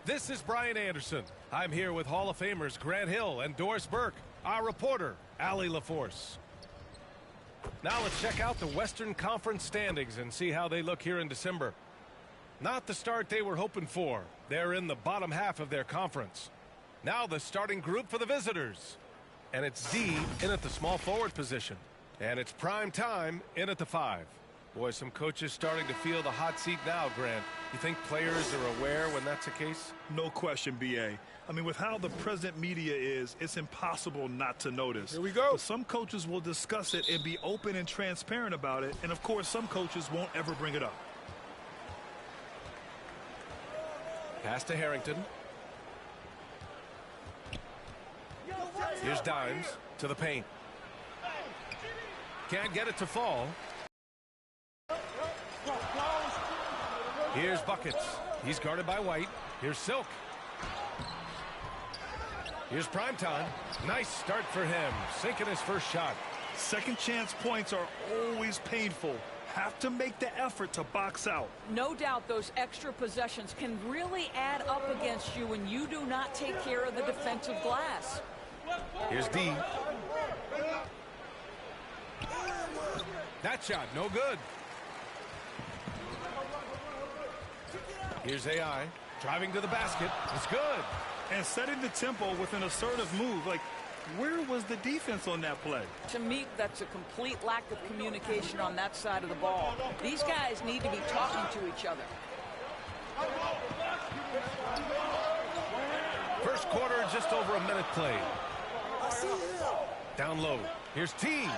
This is Brian Anderson. I'm here with Hall of Famers Grant Hill and Doris Burke, our reporter, Allie LaForce. Now let's check out the Western Conference standings and see how they look here in December. Not the start they were hoping for. They're in the bottom half of their conference. Now the starting group for the visitors. And it's D in at the small forward position. And it's prime time in at the 5. Boy, some coaches starting to feel the hot seat now, Grant. You think players are aware when that's the case? No question, B.A. I mean, with how the present media is, it's impossible not to notice. Here we go. But some coaches will discuss it and be open and transparent about it. And, of course, some coaches won't ever bring it up. Pass to Harrington. Here's Dimes to the paint. Can't get it to fall. Here's Buckets. He's guarded by White. Here's Silk. Here's Primetime. Nice start for him. Sinking his first shot. Second chance points are always painful. Have to make the effort to box out. No doubt those extra possessions can really add up against you when you do not take care of the defensive glass. Here's D. That shot, no good. Here's AI, driving to the basket. It's good. And setting the tempo with an assertive move. Like, where was the defense on that play? To me, that's a complete lack of communication on that side of the ball. These guys need to be talking to each other. First quarter, just over a minute played. Down low. Here's T.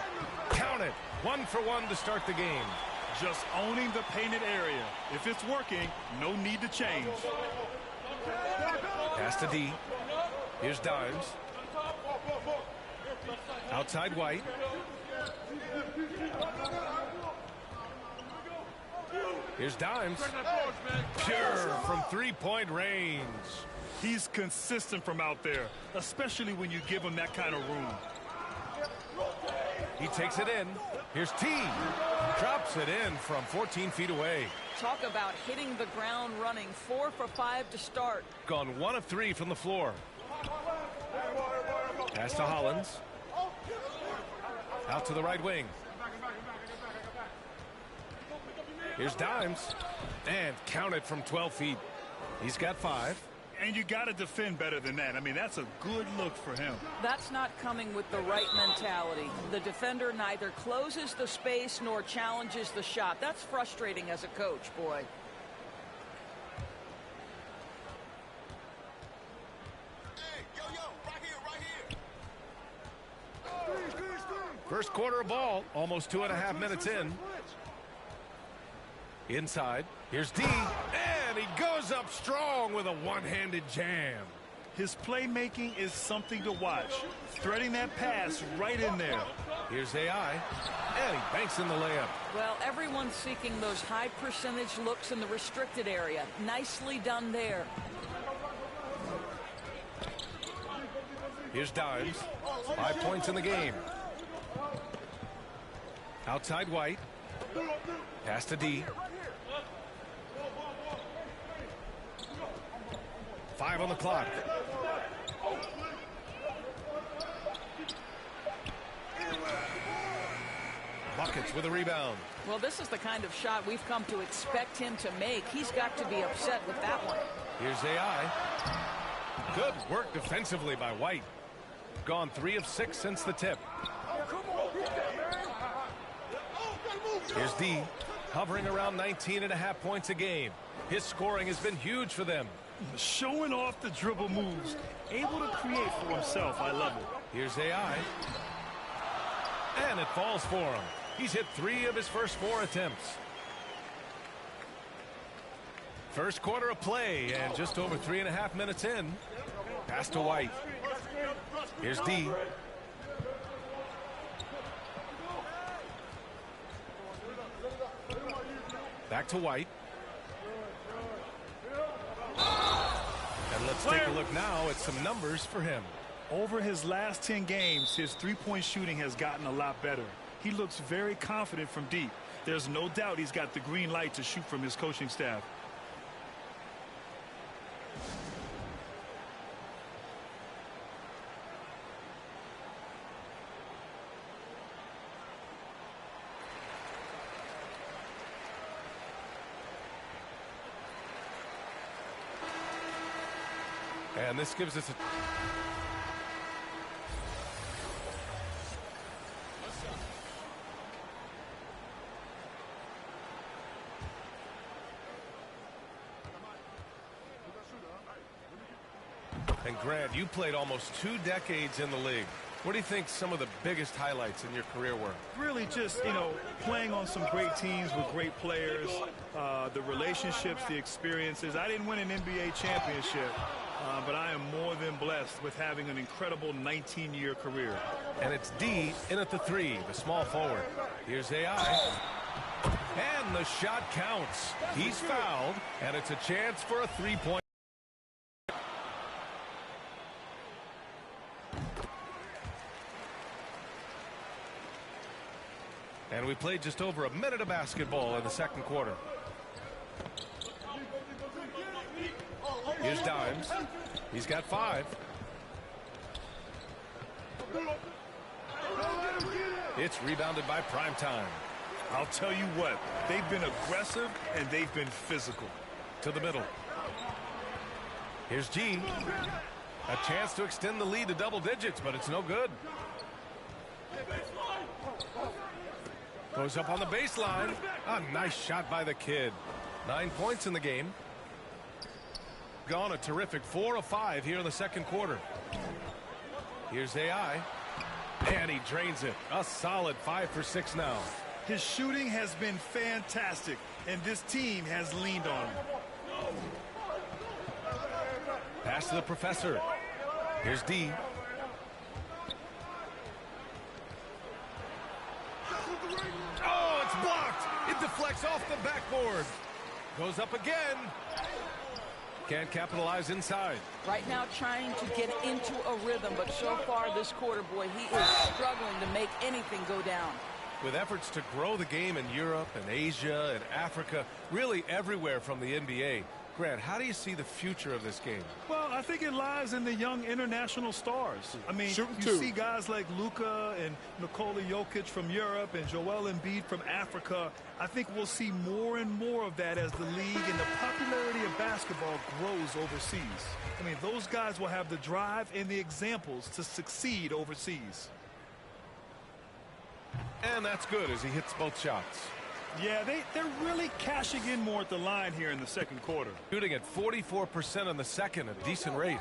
Count it. 1 for 1 to start the game. Just owning the painted area. If it's working, no need to change. Pass to D. Here's Dimes. Outside White. Here's Dimes. Pure from three-point range. He's consistent from out there, especially when you give him that kind of room. He takes it in. Here's T. Drops it in from 14 feet away. Talk about hitting the ground running. 4 for 5 to start. Gone 1 of 3 from the floor. Pass to Hollins. Out to the right wing. Here's Dimes. And count it from 12 feet. He's got 5. And you got to defend better than that. I mean, that's a good look for him. That's not coming with the right mentality. The defender neither closes the space nor challenges the shot. That's frustrating as a coach, boy. First quarter of ball, almost 2.5 minutes in. Inside, here's D, and he goes up strong with a one-handed jam. His playmaking is something to watch. Threading that pass right in there. Here's AI, and he banks in the layup. Well, everyone's seeking those high percentage looks in the restricted area. Nicely done there. Here's Dimes, 5 points in the game. Outside White. Pass to D. 5 on the clock. Buckets with a rebound. Well, this is the kind of shot we've come to expect him to make. He's got to be upset with that one. Here's AI. Good work defensively by White. Gone 3 of 6 since the tip. Here's D, hovering around 19.5 points a game. His scoring has been huge for them. Showing off the dribble moves. Able to create for himself. I love it. Here's AI. And it falls for him. He's hit 3 of his first 4 attempts. First quarter of play, and just over 3.5 minutes in. Pass to White. Here's D. Back to White. And let's take a look now at some numbers for him. Over his last 10 games, his three-point shooting has gotten a lot better. He looks very confident from deep. There's no doubt he's got the green light to shoot from his coaching staff. And this gives us a... And Grant, you played almost 2 decades in the league. What do you think some of the biggest highlights in your career were? Really just, playing on some great teams with great players, the relationships, the experiences. I didn't win an NBA championship, but I am more than blessed with having an incredible 19-year career. And it's D in at the 3, the small forward. Here's AI. And the shot counts. He's fouled, and it's a chance for a 3-point. And we played just over a minute of basketball in the second quarter. Here's Dimes. He's got 5. It's rebounded by Primetime. I'll tell you what, they've been aggressive and they've been physical. To the middle. Here's G. A chance to extend the lead to double digits, but it's no good. Goes up on the baseline. A nice shot by the kid. 9 points in the game. Gone a terrific 4 of 5 here in the second quarter. Here's AI. And he drains it. A solid 5 for 6 now. His shooting has been fantastic, and this team has leaned on him. Pass to the professor. Here's D. Oh, it's blocked. It deflects off the backboard. Goes up again. Can't capitalize inside. Right now trying to get into a rhythm, but so far this quarter, boy, he is struggling to make anything go down. With efforts to grow the game in Europe and Asia and Africa, really everywhere from the NBA. Grant, how do you see the future of this game? Well, I think it lies in the young international stars. I mean, you see guys like Luka and Nikola Jokic from Europe and Joel Embiid from Africa. I think we'll see more and more of that as the league and the popularity of basketball grows overseas. I mean, those guys will have the drive and the examples to succeed overseas. And that's good as he hits both shots. Yeah, they're really cashing in more at the line here in the second quarter. Shooting at 44% in the second, a decent rate.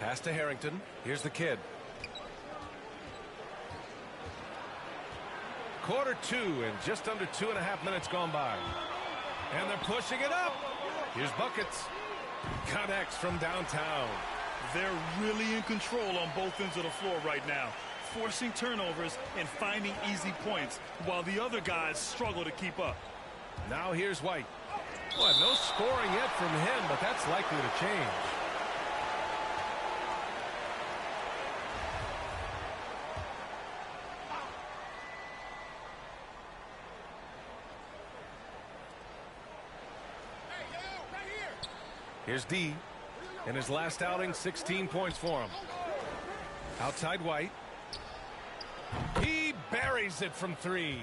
Pass to Harrington. Here's the kid. Quarter 2 and just under 2.5 minutes gone by. And they're pushing it up. Here's buckets. Connects from downtown. They're really in control on both ends of the floor right now, forcing turnovers and finding easy points while the other guys struggle to keep up. Now here's White. Well, no scoring yet from him, but that's likely to change. Here's D. In his last outing, 16 points for him. Outside White. He buries it from 3.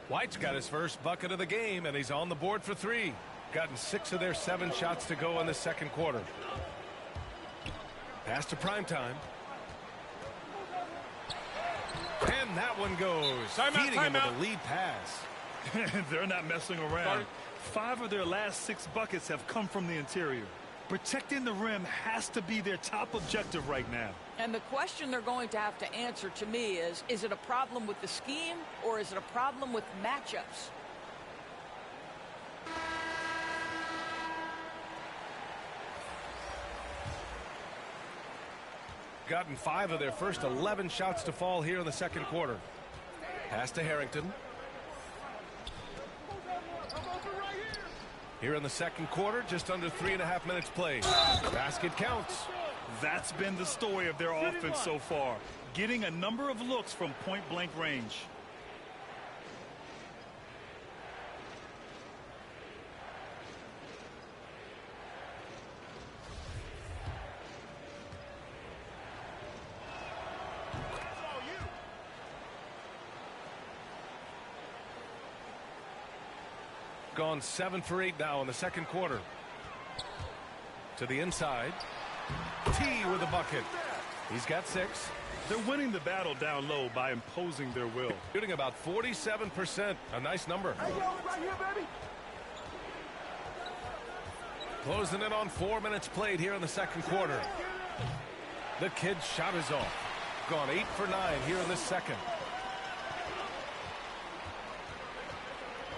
White's got his first bucket of the game, and he's on the board for 3. Gotten 6 of their 7 shots to go in the second quarter. Pass to Primetime. And that one goes. Feeding him with a lead pass. They're not messing around. 5 of their last 6 buckets have come from the interior. Protecting the rim has to be their top objective right now. And the question they're going to have to answer to me is it a problem with the scheme or is it a problem with matchups? Gotten 5 of their first 11 shots to fall here in the second quarter. Pass to Harrington. Here in the second quarter, just under 3.5 minutes played. Basket counts. That's been the story of their offense so far, getting a number of looks from point-blank range. Gone 7 for 8 now in the second quarter. To the inside. T with a bucket. He's got 6. They're winning the battle down low by imposing their will. Shooting about 47%. A nice number. Hey, yo, right here, baby. Closing in on 4 minutes played here in the second quarter. The kid's shot is off. Gone 8 for 9 here in this second.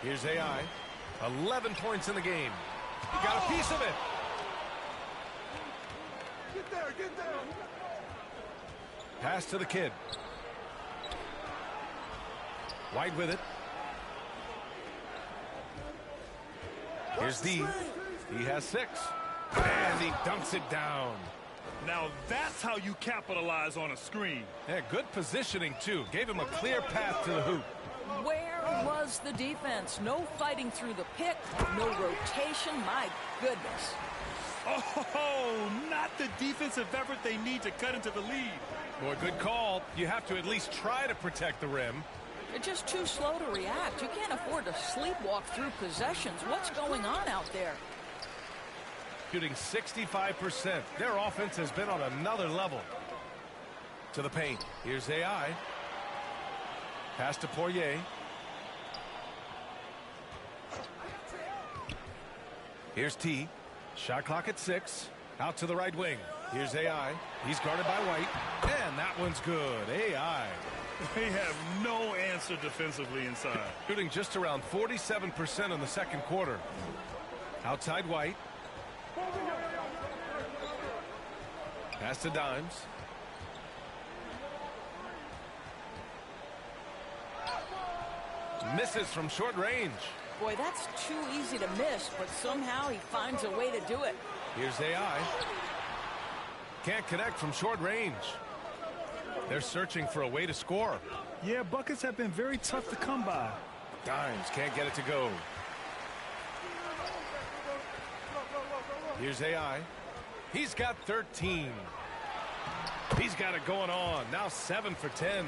Here's AI. 11 points in the game. He got a piece of it. Get there, get there. Pass to the kid. White with it. Here's D. He has 6. And he dunks it down. Now that's how you capitalize on a screen. Yeah, good positioning, too. Gave him a clear path to the hoop. Where was the defense? No fighting through the pick, no rotation. My goodness. Oh, not the defensive effort they need to cut into the lead. Boy, good call. You have to at least try to protect the rim. They're just too slow to react. You can't afford to sleepwalk through possessions. What's going on out there? Shooting 65%. Their offense has been on another level. To the paint. Here's AI. Pass to Poirier. Here's T. Shot clock at 6. Out to the right wing. Here's AI. He's guarded by White. And that one's good. AI. They have no answer defensively inside. Shooting just around 47% in the second quarter. Outside White. Pass to Dimes. Misses from short range. Boy, that's too easy to miss, but somehow he finds a way to do it. Here's AI. Can't connect from short range. They're searching for a way to score. Yeah, buckets have been very tough to come by. Dimes can't get it to go. Here's AI. He's got 13. He's got it going on. Now 7 for 10.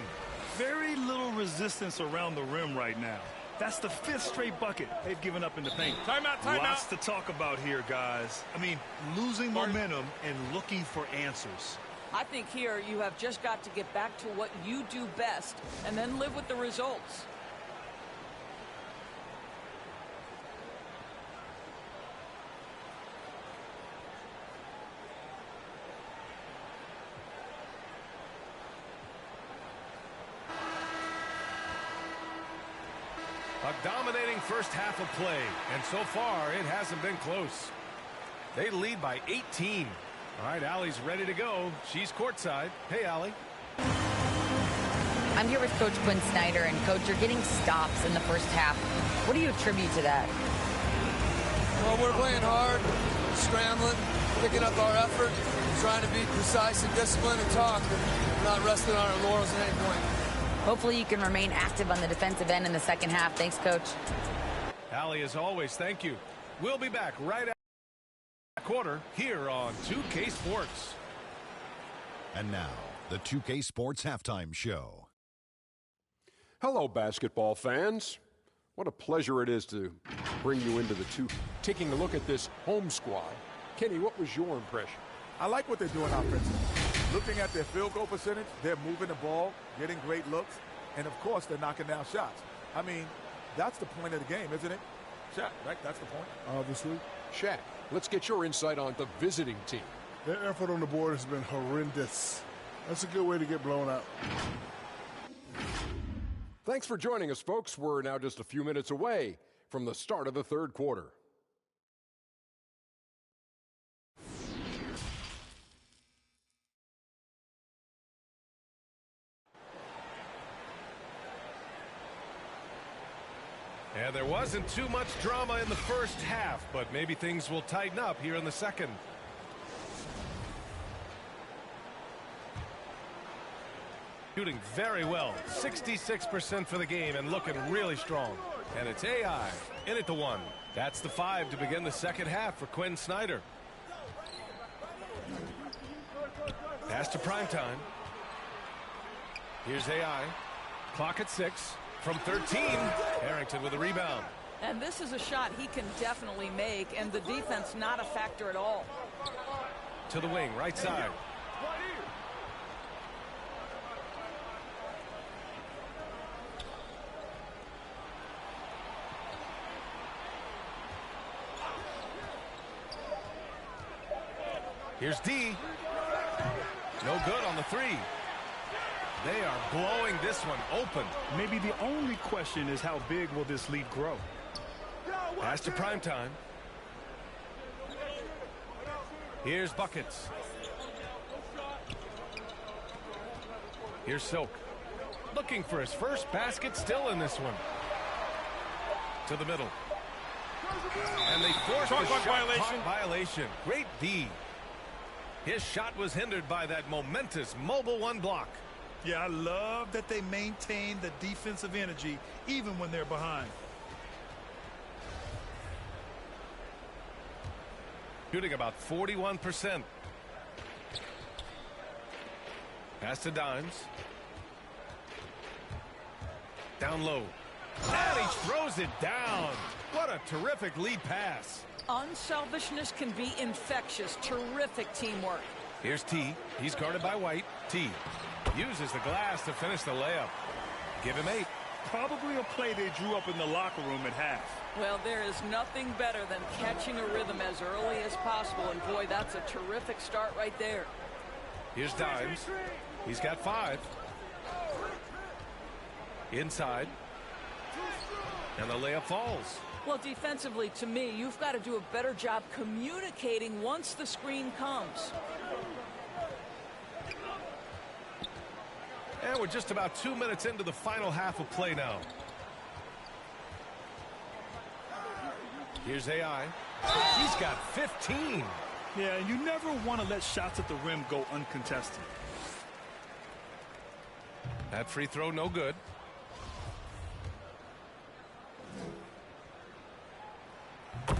Very little resistance around the rim right now. That's the 5th straight bucket they've given up in the paint. Timeout. Lots to talk about here, guys. I mean, losing momentum and looking for answers. I think here you have just got to get back to what you do best and then live with the results. A dominating first half of play, and so far it hasn't been close. They lead by 18. All right, Allie's ready to go. She's courtside. Hey, Allie. I'm here with Coach Quinn Snyder, and Coach, you're getting stops in the first half. What do you attribute to that? Well, we're playing hard, scrambling, picking up our effort, trying to be precise and disciplined and talk, and not resting on our laurels at any point. Hopefully you can remain active on the defensive end in the second half. Thanks, Coach. Allie, as always, thank you. We'll be back right after the quarter here on 2K Sports. And now, the 2K Sports Halftime Show. Hello, basketball fans. What a pleasure it is to bring you into the taking a look at this home squad. Kenny, what was your impression? I like what they're doing offensively. Looking at their field goal percentage, they're moving the ball, getting great looks, and of course they're knocking down shots. I mean, that's the point of the game, isn't it? Shaq, right? That's the point. Obviously. Shaq, let's get your insight on the visiting team. Their effort on the board has been horrendous. That's a good way to get blown out. Thanks for joining us, folks. We're now just a few minutes away from the start of the third quarter. And there wasn't too much drama in the first half, but maybe things will tighten up here in the second. Shooting very well, 66% for the game and looking really strong. And it's AI in at the 1. That's the 5 to begin the second half for Quinn Snyder. Pass to primetime. Here's AI. Clock at 6. From 13, Harrington with a rebound. And this is a shot he can definitely make, and the defense not a factor at all. to the wing, right side. Here's D. No good on the three. They are blowing this one open. Maybe the only question is how big will this lead grow? Pass to prime time. Here's Buckets. Here's Silk. Looking for his first basket, still in this one. To the middle. And they forced the shot violation. Great D. His shot was hindered by that momentous mobile one block. Yeah, I love that they maintain the defensive energy even when they're behind. Shooting about 41%. Pass to Dimes. Down low. And he throws it down. What a terrific lead pass. Unselfishness can be infectious. Terrific teamwork. Here's T. He's guarded by White. T uses the glass to finish the layup. Give him 8. Probably a play they drew up in the locker room at half. Well, there is nothing better than catching a rhythm as early as possible. And boy, that's a terrific start right there. Here's Dimes. He's got 5. Inside. And the layup falls. Well, defensively, to me, you've got to do a better job communicating once the screen comes. And we're just about 2 minutes into the final half of play now. Here's AI. He's got 15. Yeah, you never want to let shots at the rim go uncontested. That free throw, no good.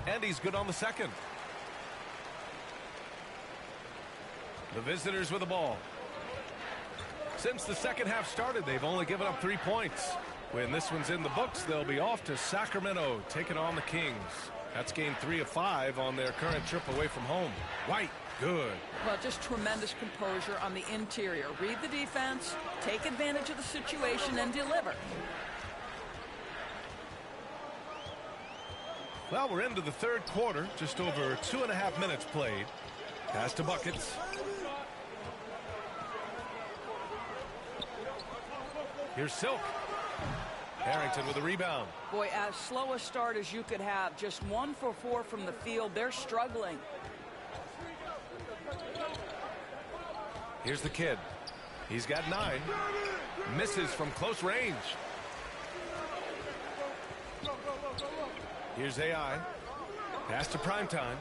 And he's good on the second. The visitors with the ball. Since the second half started, they've only given up 3 points. When this one's in the books, they'll be off to Sacramento, taking on the Kings. That's game 3 of 5 on their current trip away from home. White, good. Well, just tremendous composure on the interior. Read the defense, take advantage of the situation, and deliver. Well, we're into the third quarter, just over 2.5 minutes played. Pass to Buckets. Here's Silk. Harrington with a rebound. Boy, as slow a start as you could have. Just 1 for 4 from the field. They're struggling. Here's the kid. He's got 9. Misses from close range. Here's AI. Pass to primetime.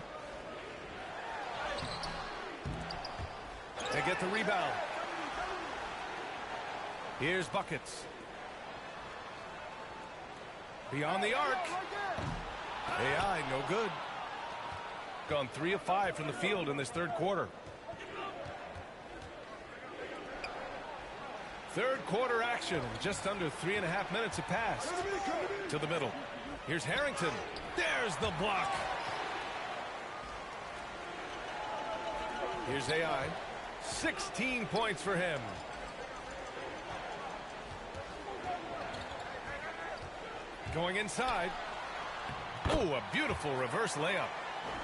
They get the rebound. Here's Buckets. Beyond the arc. AI, no good. Gone 3 of 5 from the field in this third quarter. Third quarter action. Just under 3.5 minutes have passed. To the middle. Here's Harrington. There's the block. Here's AI. 16 points for him. Going inside. Oh, a beautiful reverse layup.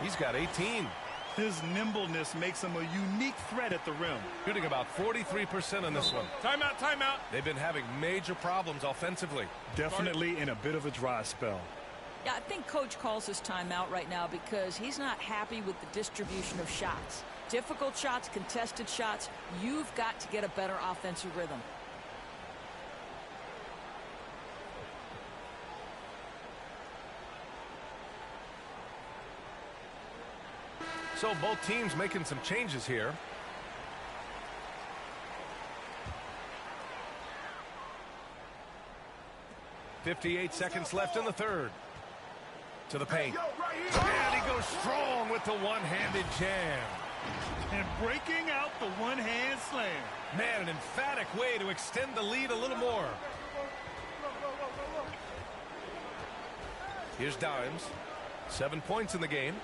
He's got 18. His nimbleness makes him a unique threat at the rim. Shooting about 43% on this one. Timeout, timeout. They've been having major problems offensively. Definitely in a bit of a dry spell. Yeah, I think Coach calls his timeout right now because he's not happy with the distribution of shots. Difficult shots, contested shots. You've got to get a better offensive rhythm. So both teams making some changes here. .58 seconds left in the third. To the paint. And he goes strong with the one-handed jam. And breaking out the one-hand slam. Man, an emphatic way to extend the lead a little more. Here's Dimes. 7 points in the game.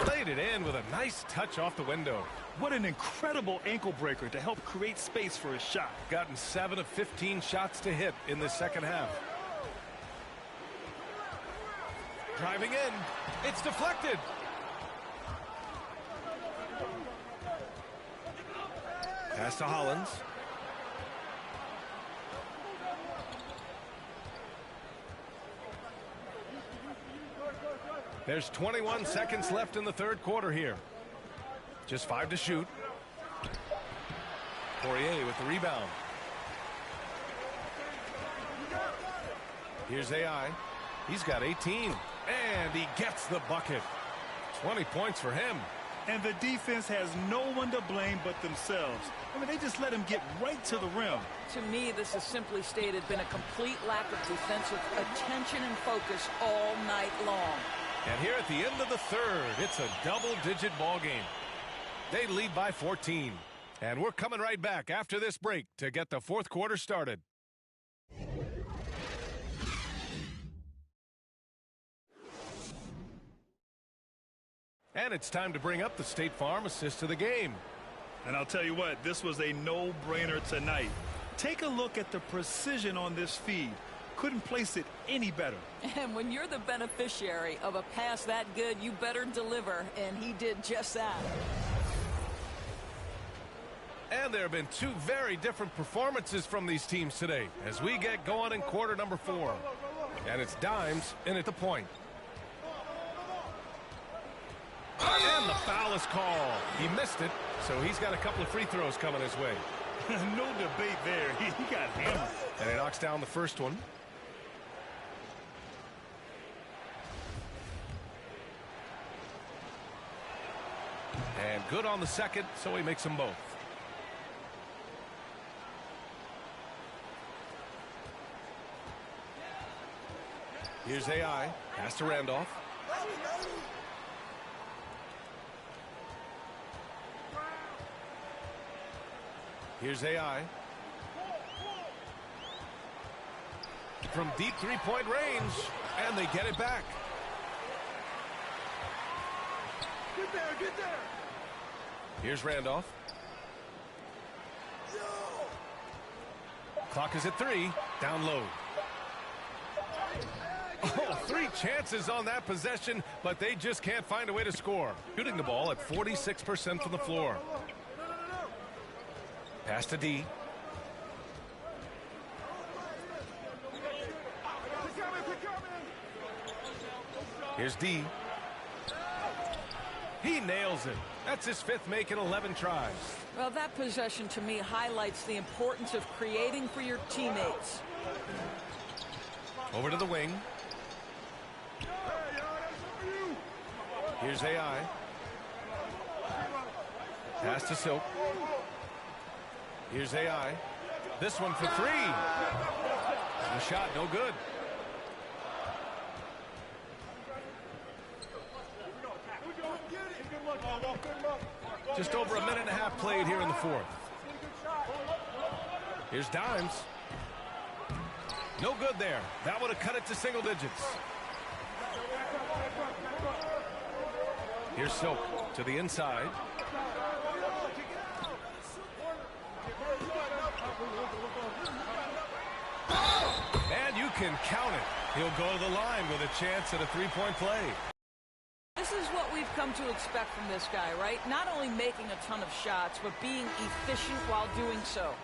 Laid it in with a nice touch off the window. What an incredible ankle breaker to help create space for his shot. Gotten 7 of 15 shots to hit in the second half. Driving in. It's deflected. Pass to Hollins. There's 21 seconds left in the third quarter here. Just 5 to shoot. Poirier with the rebound. Here's AI. He's got 18. And he gets the bucket. 20 points for him. And the defense has no one to blame but themselves. I mean, they just let him get right to the rim. To me, this has simply stated been a complete lack of defensive attention and focus all night long. And here at the end of the third, it's a double-digit ball game. They lead by 14. And we're coming right back after this break to get the fourth quarter started. And it's time to bring up the State Farm assist of the game. And I'll tell you what, this was a no-brainer tonight. Take a look at the precision on this feed. Couldn't place it any better. And when you're the beneficiary of a pass that good, you better deliver, and he did just that. And there have been 2 very different performances from these teams today as we get going in quarter number 4. And it's Dimes in at the point. And the foul is called. He missed it, so he's got a couple of free throws coming his way. No debate there. He got hammered. And he knocks down the first one. And good on the second, so he makes them both. Here's AI. Pass to Randolph. Here's AI. From deep three-point range, and they get it back. Get there, get there. Here's Randolph. Clock is at 3. Down low. Oh, 3 chances on that possession, but they just can't find a way to score. Shooting the ball at 46% from the floor. Pass to D. Here's D. He nails it. That's his 5th make in 11 tries. Well, that possession to me highlights the importance of creating for your teammates. Over to the wing. Here's AI. Pass to Silk. Here's AI. This one for 3. The shot no good. Just over a minute and a half played here in the fourth. Here's Dimes. No good there. That would have cut it to single digits. Here's Silk to the inside. And you can count it. He'll go to the line with a chance at a 3-point play. This is what we've come to expect from this guy, right? Not only making a ton of shots, but being efficient while doing so.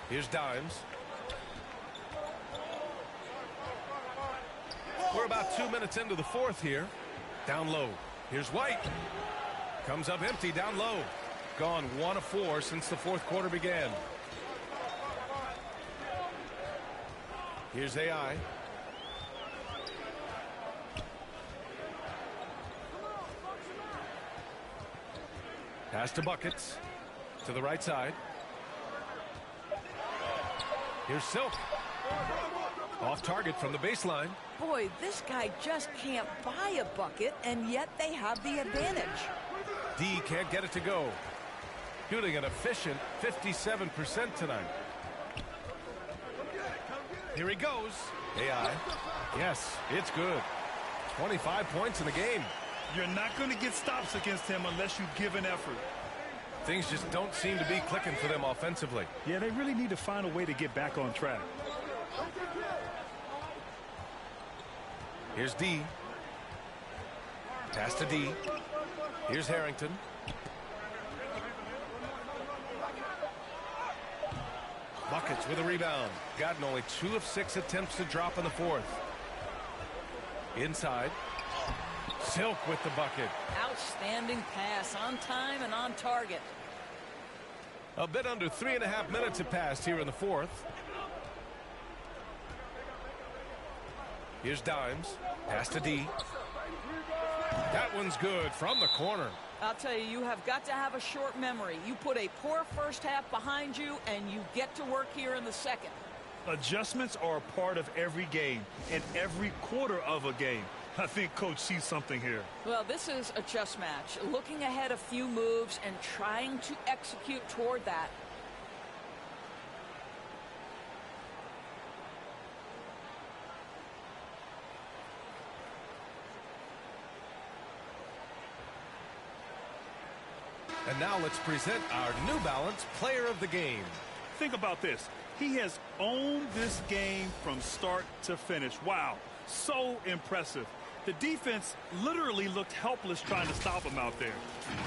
Here's Dimes. We're about 2 minutes into the fourth here. Down low. Here's White. Comes up empty down low. Gone 1 of 4 since the fourth quarter began. Here's AI. Pass to Buckets. To the right side. Here's Silk. Off target from the baseline. Boy, this guy just can't buy a bucket, and yet they have the advantage. D can't get it to go. Shooting an efficient 57% tonight. Here he goes. AI. Yes, it's good. 25 points in the game. You're not going to get stops against him unless you give an effort. Things just don't seem to be clicking for them offensively. Yeah, they really need to find a way to get back on track. Here's D. Pass to D. Here's Harrington. Buckets with a rebound. Gotten only 2 of 6 attempts to drop in the fourth. Inside. Silk with the bucket. Outstanding pass, on time and on target. A bit under 3.5 minutes have passed here in the fourth. Here's Dimes. Pass to D. That one's good from the corner. I'll tell you, you have got to have a short memory. You put a poor first half behind you, and you get to work here in the second. Adjustments are a part of every game and every quarter of a game. I think Coach sees something here. Well, this is a chess match. Looking ahead a few moves and trying to execute toward that. And now let's present our New Balance Player of the Game. Think about this. He has owned this game from start to finish. Wow, so impressive. The defense literally looked helpless trying to stop him out there.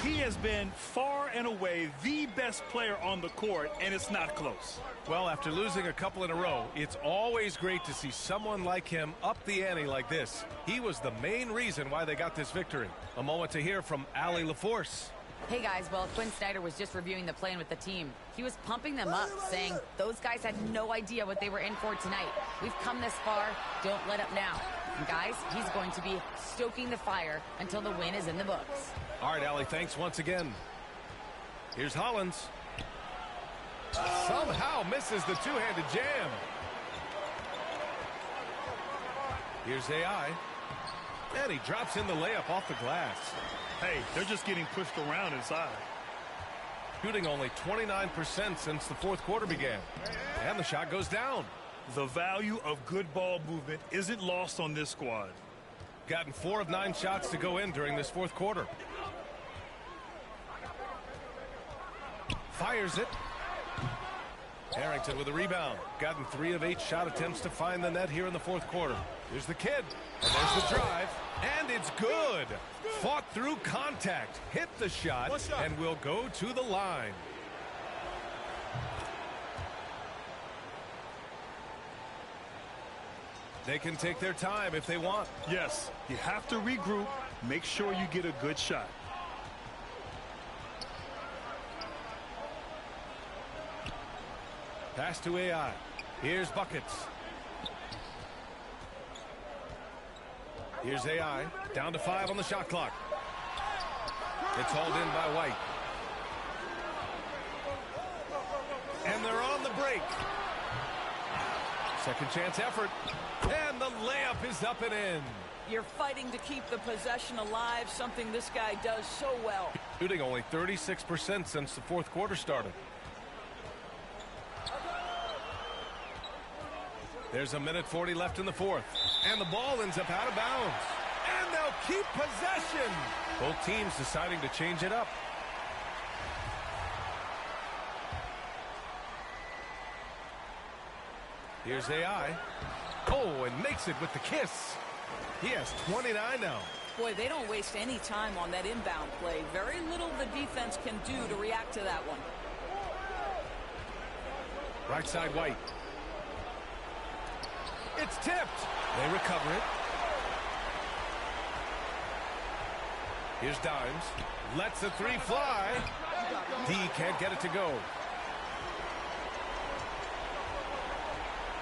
He has been far and away the best player on the court, and it's not close. Well, after losing a couple in a row, it's always great to see someone like him up the ante like this. He was the main reason why they got this victory. A moment to hear from Allie LaForce. Hey guys, well, Quinn Snyder was just reviewing the plan with the team. He was pumping them up, saying those guys had no idea what they were in for tonight. We've come this far, don't let up now. And guys, he's going to be stoking the fire until the win is in the books. All right, Allie, thanks once again. Here's Hollins. Somehow misses the two-handed jam. Here's AI. And he drops in the layup off the glass. Hey, they're just getting pushed around inside. Shooting only 29% since the fourth quarter began. And the shot goes down. The value of good ball movement isn't lost on this squad. Gotten 4 of 9 shots to go in during this fourth quarter. Fires it. Harrington with a rebound. Gotten 3 of 8 shot attempts to find the net here in the fourth quarter. Here's the kid. And there's the drive. And it's good. Fought through contact. Hit the shot. And will go to the line. They can take their time if they want. Yes, you have to regroup. Make sure you get a good shot. Pass to AI. Here's buckets. Here's AI. Down to 5 on the shot clock. It's hauled in by White. And they're on the break. Second chance effort. And the layup is up and in. You're fighting to keep the possession alive, something this guy does so well. Shooting only 36% since the fourth quarter started. There's 1:40 left in the fourth. And the ball ends up out of bounds. And they'll keep possession. Both teams deciding to change it up. Here's AI. Oh, and makes it with the kiss. He has 29 now. Boy, they don't waste any time on that inbound play. Very little the defense can do to react to that one. Right side White. It's tipped. They recover it. Here's Dimes. Lets the 3 fly. D can't get it to go.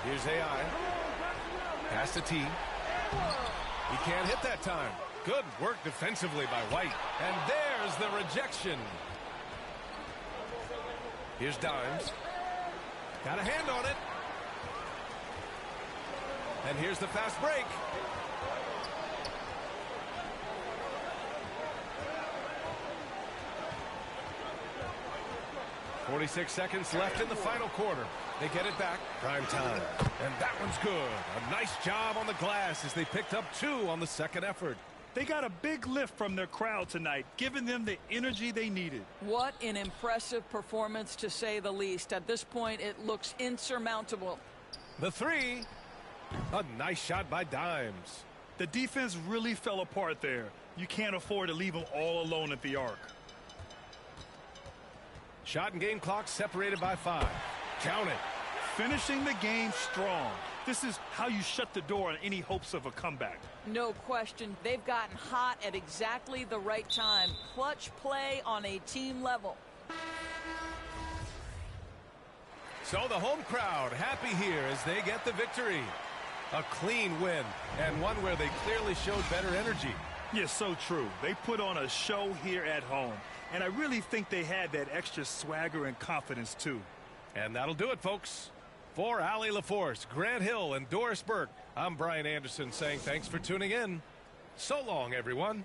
Here's AI. Pass to T. He can't hit that time. Good work defensively by White. And there's the rejection. Here's Dimes. Got a hand on it. And here's the fast break. .46 seconds left in the final quarter. They get it back. Prime time. And that one's good. A nice job on the glass as they picked up 2 on the second effort. They got a big lift from their crowd tonight, giving them the energy they needed. What an impressive performance, to say the least. At this point, it looks insurmountable. The 3. A nice shot by Dimes. The defense really fell apart there. You can't afford to leave them all alone at the arc. Shot and game clock separated by 5. Count it. Finishing the game strong. This is how you shut the door on any hopes of a comeback. No question. They've gotten hot at exactly the right time. Clutch play on a team level. So the home crowd happy here as they get the victory. A clean win, and one where they clearly showed better energy. Yes, so true. They put on a show here at home, and I really think they had that extra swagger and confidence too. And that'll do it, folks. For Allie LaForce, Grant Hill, and Doris Burke, I'm Brian Anderson saying thanks for tuning in. So long, everyone.